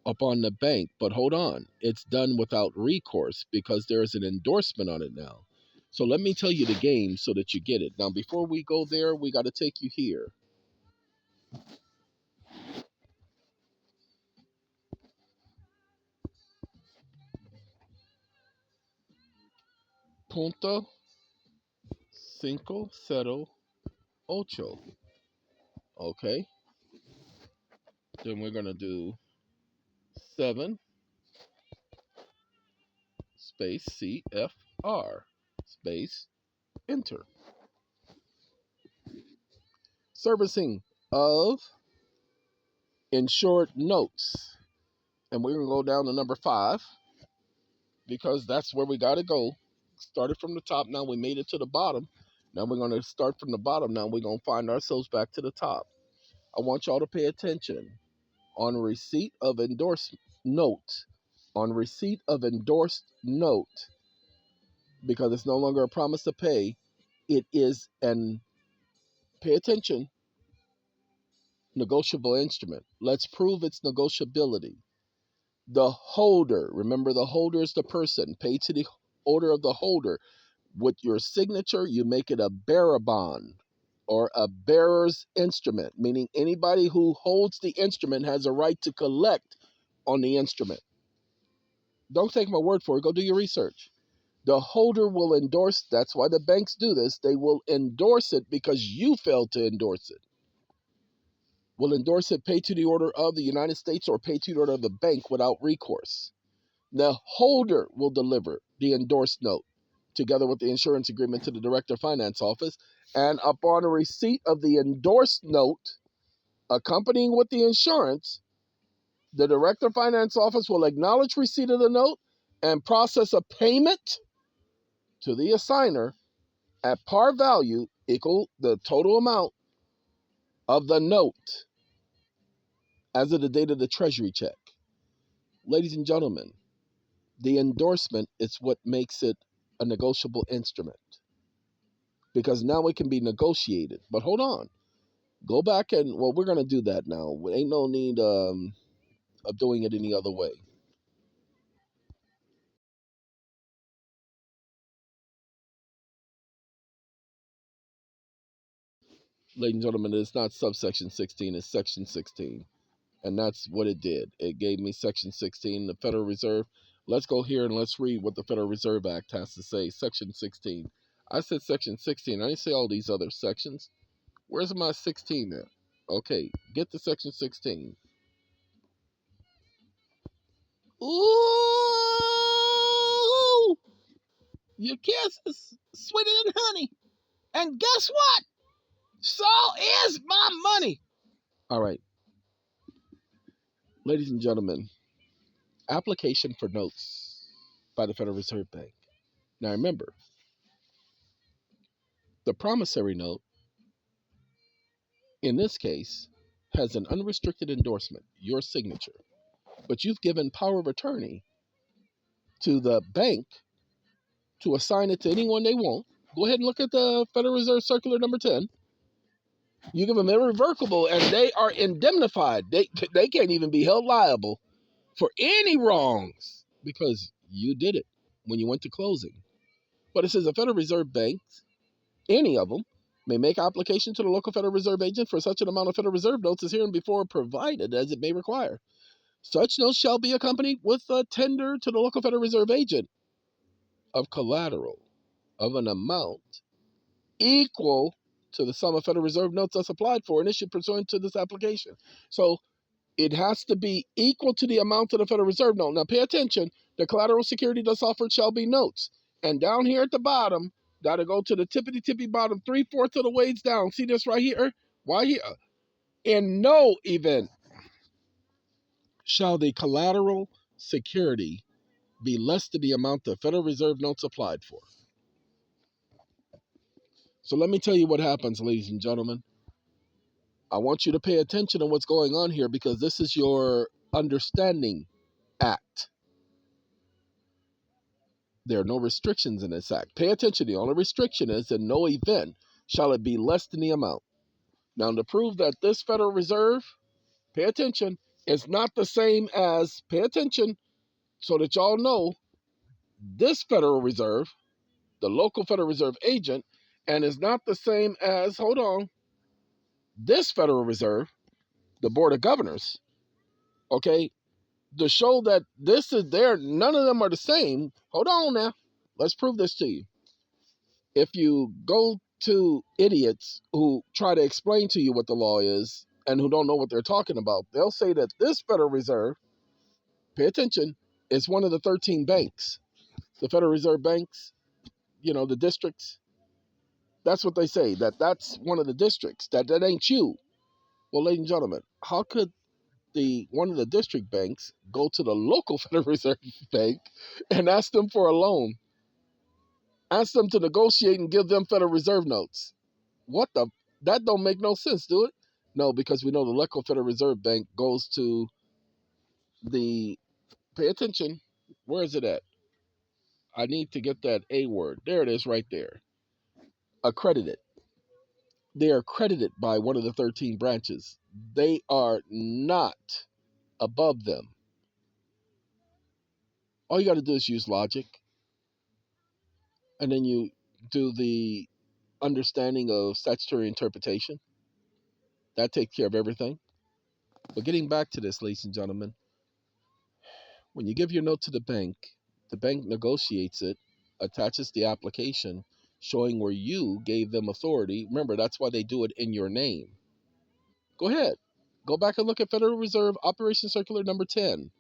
upon the bank, but hold on, it's done without recourse because there is an endorsement on it now. So let me tell you the game so that you get it. Now, before we go there, we got to take you here. Punto, cinco, cero, ocho. Okay. Then we're going to do 7 space CFR space enter. Servicing of insured notes. And we're going to go down to number 5 because that's where we got to go. Started from the top. Now we made it to the bottom. Now we're going to start from the bottom. Now we're going to find ourselves back to the top. I want y'all to pay attention. On receipt of endorsed note, because it's no longer a promise to pay, it is an, pay attention, negotiable instrument. Let's prove its negotiability. The holder, remember the holder is the person, pay to the order of the holder. With your signature, you make it a bearer bond or a bearer's instrument, meaning anybody who holds the instrument has a right to collect on the instrument. Don't take my word for it. Go do your research. The holder will endorse, that's why the banks do this. They will endorse it because you failed to endorse it. Will endorse it, pay to the order of the United States or pay to the order of the bank without recourse. The holder will deliver the endorsed note together with the insurance agreement to the Director of Finance Office. And upon a receipt of the endorsed note, accompanying with the insurance, the Director of Finance Office will acknowledge receipt of the note and process a payment to the assigner at par value equal the total amount of the note as of the date of the treasury check. Ladies and gentlemen, the endorsement is what makes it a negotiable instrument because now it can be negotiated. But hold on, go back and, well, we're going to do that now. Ain't no need of doing it any other way. Ladies and gentlemen, it's not subsection 16, it's section 16. And that's what it did. It gave me section 16, the Federal Reserve. Let's go here and let's read what the Federal Reserve Act has to say. Section 16. I said section 16. I didn't say all these other sections. Where's my 16 at? Okay, get to section 16. Ooh, your kiss is sweeter than honey. And guess what? So is my money. All right, ladies and gentlemen, application for notes by the Federal Reserve Bank. Now remember, the promissory note in this case has an unrestricted endorsement, your signature, but you've given power of attorney to the bank to assign it to anyone they want. Go ahead and look at the Federal Reserve Circular number 10. You give them irrevocable and they are indemnified. They can't even be held liable for any wrongs because you did it when you went to closing. But it says the Federal Reserve banks, any of them, may make application to the local Federal Reserve agent for such an amount of Federal Reserve notes as hereinbefore provided as it may require. Such notes shall be accompanied with a tender to the local Federal Reserve agent of collateral of an amount equal to the sum of Federal Reserve notes thus applied for and issued pursuant to this application. So it has to be equal to the amount of the Federal Reserve note. Now pay attention, the collateral security thus offered shall be notes. And down here at the bottom, gotta go to the tippy bottom, 3/4 of the ways down. See this right here? Why here? In no event shall the collateral security be less than the amount the Federal Reserve notes applied for. So let me tell you what happens, ladies and gentlemen. I want you to pay attention to what's going on here because this is your understanding act. There are no restrictions in this act. Pay attention. The only restriction is in no event shall it be less than the amount. Now, to prove that this Federal Reserve, pay attention, is not the same as, pay attention, so that y'all know, this Federal Reserve, the local Federal Reserve agent, and is not the same as, hold on, this Federal Reserve, the Board of Governors, okay? To show that this is there, none of them are the same. Hold on now. Let's prove this to you. If you go to idiots who try to explain to you what the law is and who don't know what they're talking about, they'll say that this Federal Reserve, pay attention, is one of the 13 banks. The Federal Reserve banks, the districts. That's what they say, that's one of the districts, that ain't you. Well, ladies and gentlemen, how could the one of the district banks go to the local Federal Reserve Bank and ask them for a loan? Ask them to negotiate and give them Federal Reserve notes. What the? That don't make no sense, do it? No, because we know the local Federal Reserve Bank goes to the, pay attention, where is it at? I need to get that A word. There it is right there. Accredited. They are accredited by one of the 13 branches. They are not above them. All you got to do is use logic, and then you do the understanding of statutory interpretation. That takes care of everything. But getting back to this, ladies and gentlemen, when you give your note to the bank negotiates it, attaches the application showing where you gave them authority. Remember, that's why they do it in your name. Go ahead. Go back and look at Federal Reserve Operation Circular number 10.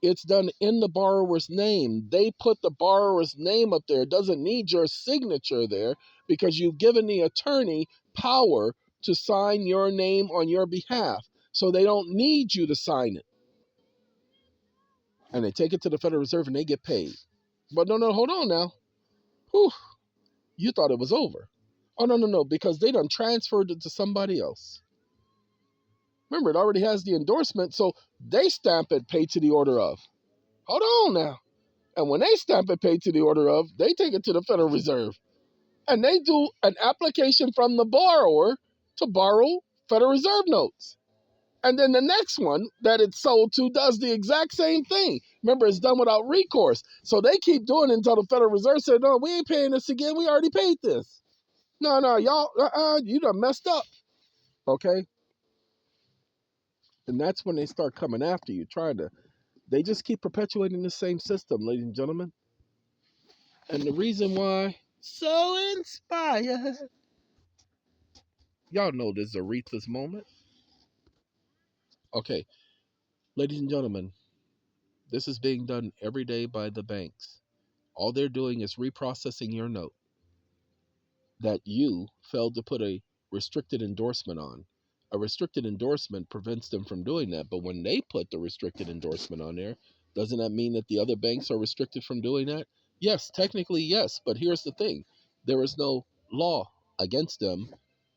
It's done in the borrower's name. They put the borrower's name up there. It doesn't need your signature there because you've given the attorney power to sign your name on your behalf. So they don't need you to sign it. And they take it to the Federal Reserve and they get paid. But no, hold on now. Whew, you thought it was over. Oh, no, because they done transferred it to somebody else. Remember, it already has the endorsement, so they stamp it paid to the order of. Hold on now. And when they stamp it paid to the order of, they take it to the Federal Reserve. And they do an application from the borrower to borrow Federal Reserve notes. And then the next one that it's sold to does the exact same thing. Remember, it's done without recourse. So they keep doing it until the Federal Reserve said, no, we ain't paying this again. We already paid this. No, y'all, you done messed up. Okay? And that's when they start coming after you, they just keep perpetuating the same system, ladies and gentlemen. And the reason why, so inspired. Y'all know this Aretha's moment. Okay, ladies and gentlemen, this is being done every day by the banks. All they're doing is reprocessing your note that you failed to put a restricted endorsement on. A restricted endorsement prevents them from doing that, but when they put the restricted endorsement on there, doesn't that mean that the other banks are restricted from doing that? Yes, technically, yes, but here's the thing, there is no law against them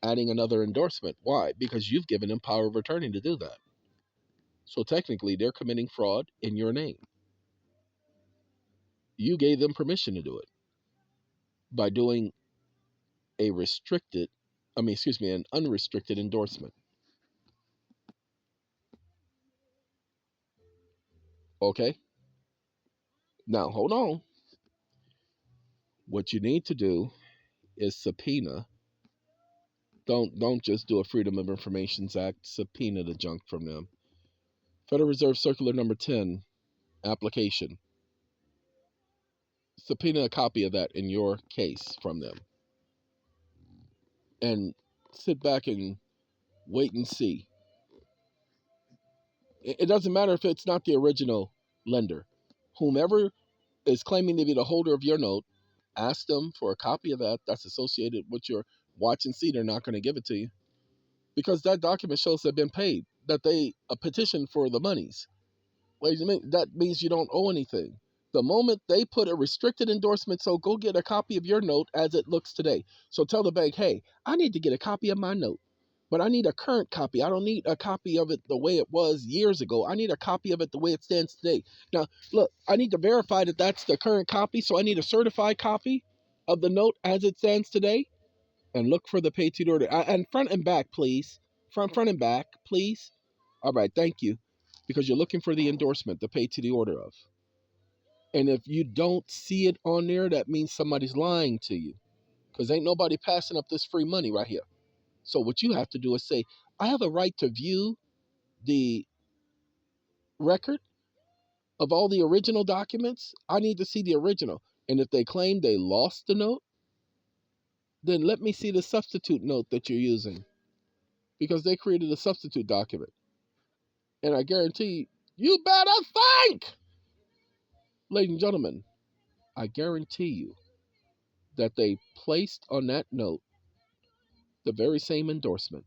adding another endorsement. Why? Because you've given them power of attorney to do that. So technically, they're committing fraud in your name. You gave them permission to do it by doing a restricted, an unrestricted endorsement. Okay? Now, hold on. What you need to do is subpoena. Don't just do a Freedom of Information Act, subpoena the junk from them. Federal Reserve Circular number 10, application. Subpoena a copy of that in your case from them. And sit back and wait and see. It doesn't matter if it's not the original lender. Whomever is claiming to be the holder of your note, ask them for a copy of that that's associated with your watch and see. They're not going to give it to you because that document shows they've been paid, that they petitioned for the monies. That means you don't owe anything. The moment they put a restricted endorsement, so go get a copy of your note as it looks today. So tell the bank, hey, I need to get a copy of my note, but I need a current copy. I don't need a copy of it the way it was years ago. I need a copy of it the way it stands today. Now, look, I need to verify that that's the current copy, so I need a certified copy of the note as it stands today. And look for the paid to order. And front and back, please. Front and back, please. All right, thank you. Because you're looking for the endorsement, the pay to the order of. And if you don't see it on there, that means somebody's lying to you. Because ain't nobody passing up this free money right here. So what you have to do is say, I have a right to view the record of all the original documents. I need to see the original. And if they claim they lost the note, then let me see the substitute note that you're using. Because they created a substitute document. And I guarantee you better think, ladies and gentlemen, I guarantee you that they placed on that note the very same endorsement.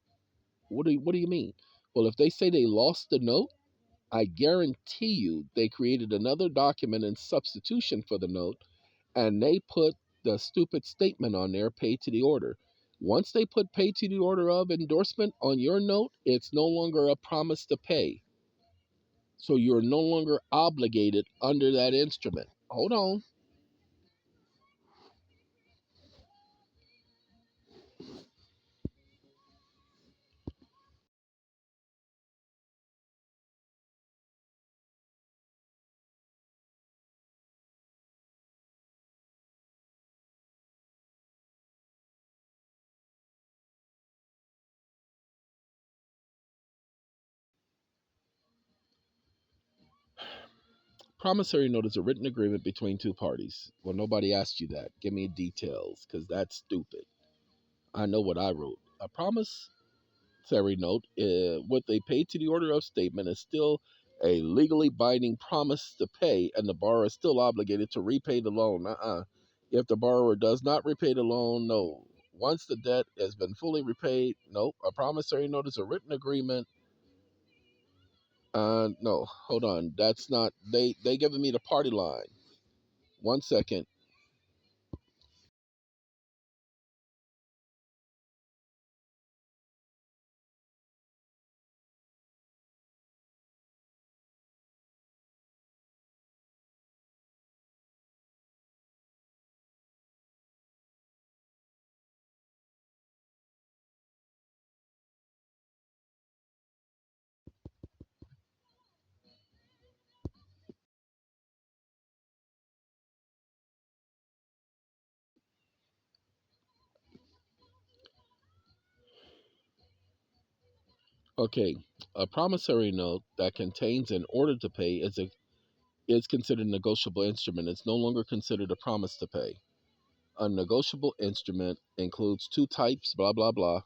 What do you mean? Well, if they say they lost the note, I guarantee you they created another document in substitution for the note and they put the stupid statement on there, paid to the order. Once they put paid to the order of endorsement on your note, it's no longer a promise to pay. So you're no longer obligated under that instrument. Hold on. Promissory note is a written agreement between two parties. Well, nobody asked you that. Give me details, because that's stupid. I know what I wrote. A promissory note with a paid to the order of statement is still a legally binding promise to pay, and the borrower is still obligated to repay the loan. If the borrower does not repay the loan, no. Once the debt has been fully repaid, no. A promissory note is a written agreement. No, hold on. That's not. They giving me the party line. 1 second. Okay, a promissory note that contains an order to pay is considered a negotiable instrument. It's no longer considered a promise to pay. A negotiable instrument includes two types, blah blah blah.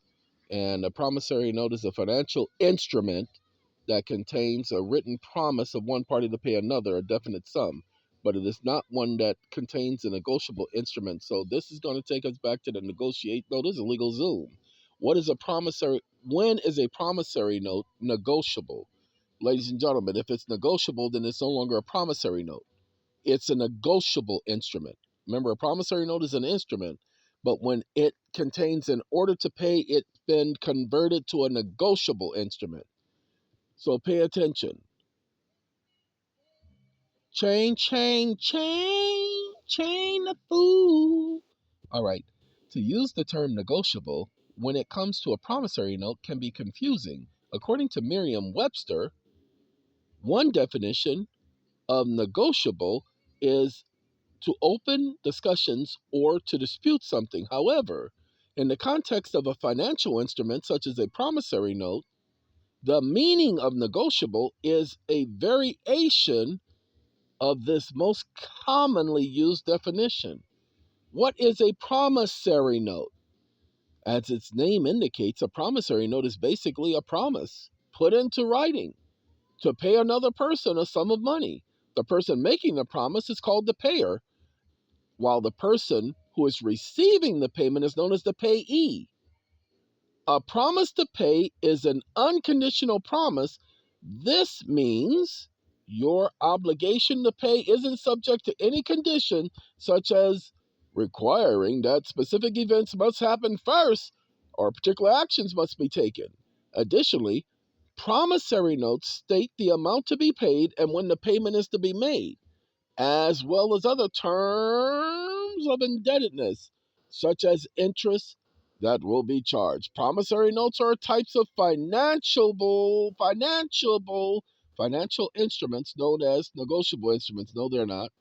And a promissory note is a financial instrument that contains a written promise of one party to pay another a definite sum, but it is not one that contains a negotiable instrument. So this is going to take us back to the negotiate. No, this is a legal Zoom. What is a promissory? When is a promissory note negotiable? Ladies and gentlemen, if it's negotiable, then it's no longer a promissory note. It's a negotiable instrument. Remember, a promissory note is an instrument, but when it contains an order to pay, it's been converted to a negotiable instrument. So pay attention. Chain, chain, chain, chain the fool. All right. To use the term negotiable when it comes to a promissory note can be confusing. According to Merriam-Webster, one definition of negotiable is to open discussions or to dispute something. However, in the context of a financial instrument such as a promissory note, the meaning of negotiable is a variation of this most commonly used definition. What is a promissory note? As its name indicates, a promissory note is basically a promise put into writing to pay another person a sum of money. The person making the promise is called the payer, while the person who is receiving the payment is known as the payee. A promise to pay is an unconditional promise. This means your obligation to pay isn't subject to any condition, such as requiring that specific events must happen first or particular actions must be taken. Additionally, promissory notes state the amount to be paid and when the payment is to be made, as well as other terms of indebtedness, such as interest that will be charged. Promissory notes are types of financial instruments known as negotiable instruments. No, they're not.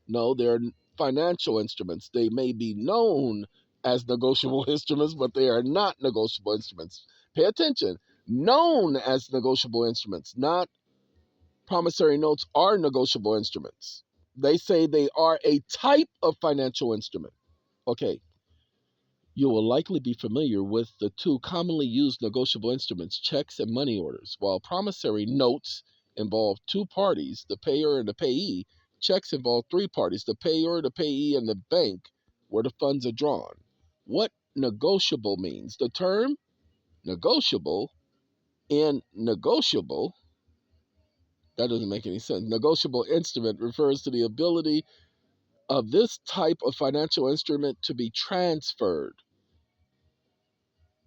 No, they're financial instruments. They may be known as negotiable instruments, but they are not negotiable instruments. Pay attention. Known as negotiable instruments, not promissory notes are negotiable instruments. They say they are a type of financial instrument. Okay, you will likely be familiar with the two commonly used negotiable instruments, checks and money orders. While promissory notes involve two parties, the payer and the payee, checks involve three parties, the payer, the payee, and the bank where the funds are drawn. What negotiable means? The term negotiable and negotiable, that doesn't make any sense. Negotiable instrument refers to the ability of this type of financial instrument to be transferred.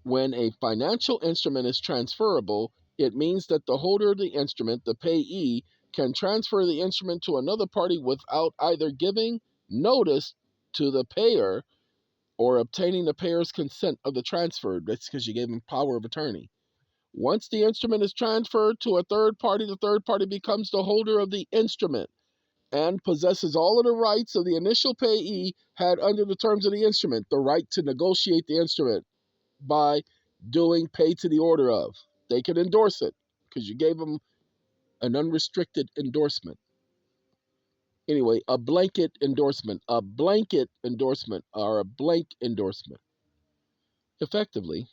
When a financial instrument is transferable, it means that the holder of the instrument, the payee, can transfer the instrument to another party without either giving notice to the payer or obtaining the payer's consent of the transfer. That's because you gave him power of attorney. Once the instrument is transferred to a third party, the third party becomes the holder of the instrument and possesses all of the rights of the initial payee had under the terms of the instrument, the right to negotiate the instrument by doing pay to the order of. They can endorse it because you gave them an unrestricted endorsement. Anyway, a blanket endorsement, or a blank endorsement. Effectively,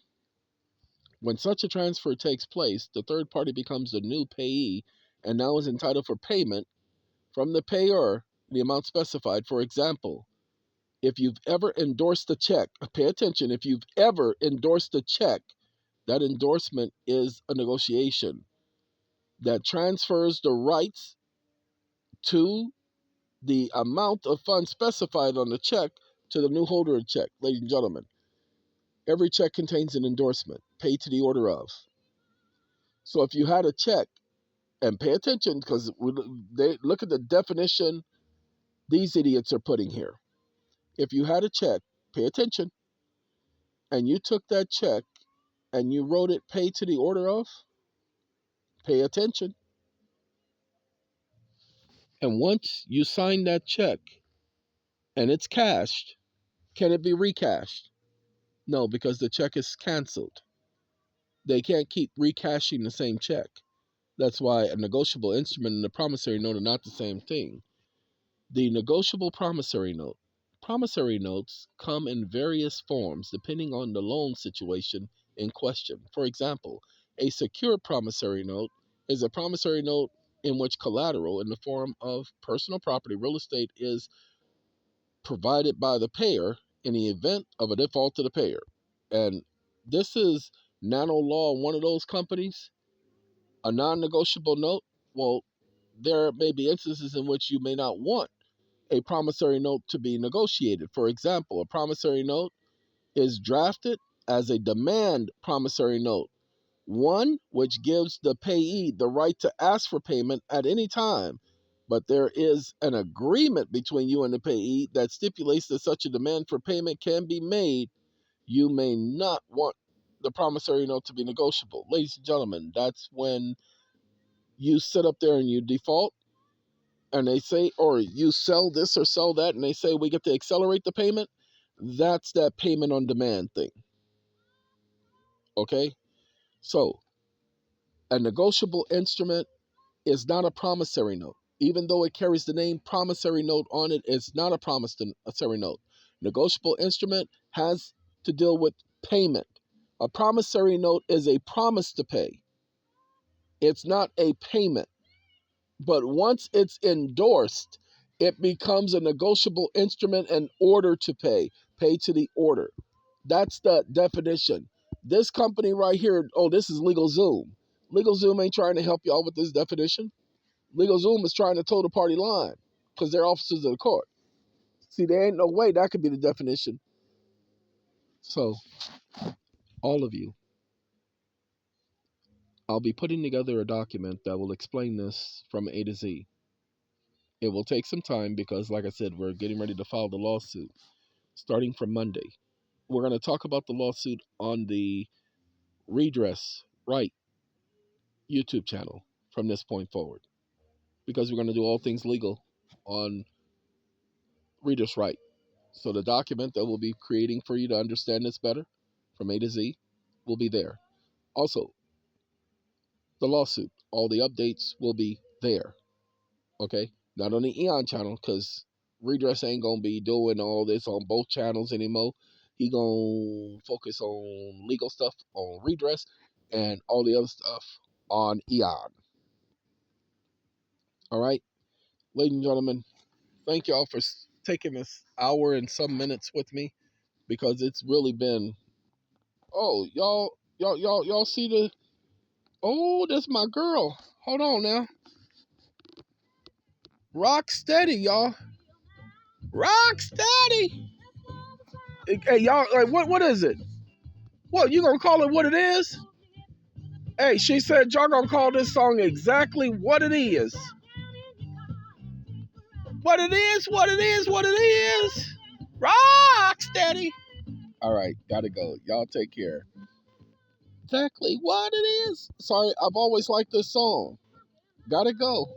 when such a transfer takes place, the third party becomes the new payee and now is entitled for payment from the payer the amount specified. For example, if you've ever endorsed a check, pay attention, if you've ever endorsed a check, that endorsement is a negotiation that transfers the rights to the amount of funds specified on the check to the new holder of the check. Ladies and gentlemen, every check contains an endorsement, paid to the order of. So if you had a check, and pay attention because they look at the definition these idiots are putting here. If you had a check, pay attention, and you took that check and you wrote it paid to the order of, pay attention. And once you sign that check and it's cashed, can it be recashed? No, because the check is canceled. They can't keep recashing the same check. That's why a negotiable instrument and a promissory note are not the same thing. The negotiable promissory note. Promissory notes come in various forms depending on the loan situation in question. For example, a secure promissory note is a promissory note in which collateral in the form of personal property, real estate, is provided by the payer in the event of a default to the payer. And this is nano law, one of those companies, a non negotiable note. Well, there may be instances in which you may not want a promissory note to be negotiated. For example, a promissory note is drafted as a demand promissory note, one which gives the payee the right to ask for payment at any time. But there is an agreement between you and the payee that stipulates that such a demand for payment can be made. You may not want the promissory note to be negotiable. Ladies and gentlemen, that's when you sit up there and you default and they say, or you sell this or sell that, and they say we get to accelerate the payment. That's that payment on demand thing. Okay? So, a negotiable instrument is not a promissory note. Even though it carries the name promissory note on it, it's not a promissory note. Negotiable instrument has to deal with payment. A promissory note is a promise to pay, it's not a payment. But once it's endorsed, it becomes a negotiable instrument and order to pay to the order. That's the definition. This company right here, oh, this is LegalZoom. LegalZoom ain't trying to help y'all with this definition. LegalZoom is trying to toe the party line because they're officers of the court. See, there ain't no way that could be the definition. So, all of you, I'll be putting together a document that will explain this from A to Z. It will take some time because, like I said, we're getting ready to file the lawsuit starting from Monday. We're going to talk about the lawsuit on the RedressRight YouTube channel from this point forward because we're going to do all things legal on RedressRight. So the document that we'll be creating for you to understand this better from A to Z will be there. Also, the lawsuit, all the updates will be there. Okay? Not on the EON channel because Redress ain't going to be doing all this on both channels anymore. He going to focus on legal stuff on Redress and all the other stuff on EON. All right? Ladies and gentlemen, thank y'all for taking this hour and some minutes with me because it's really been, oh, y'all see the, oh, that's my girl. Hold on now. Rock steady, y'all. Rock steady. Hey, y'all, like, what is it? What, you gonna call it what it is? Hey, she said y'all gonna call this song exactly what it is. What it is, what it is, what it is. Rock steady. All right, gotta go. Y'all take care. Exactly what it is. Sorry, I've always liked this song. Gotta go.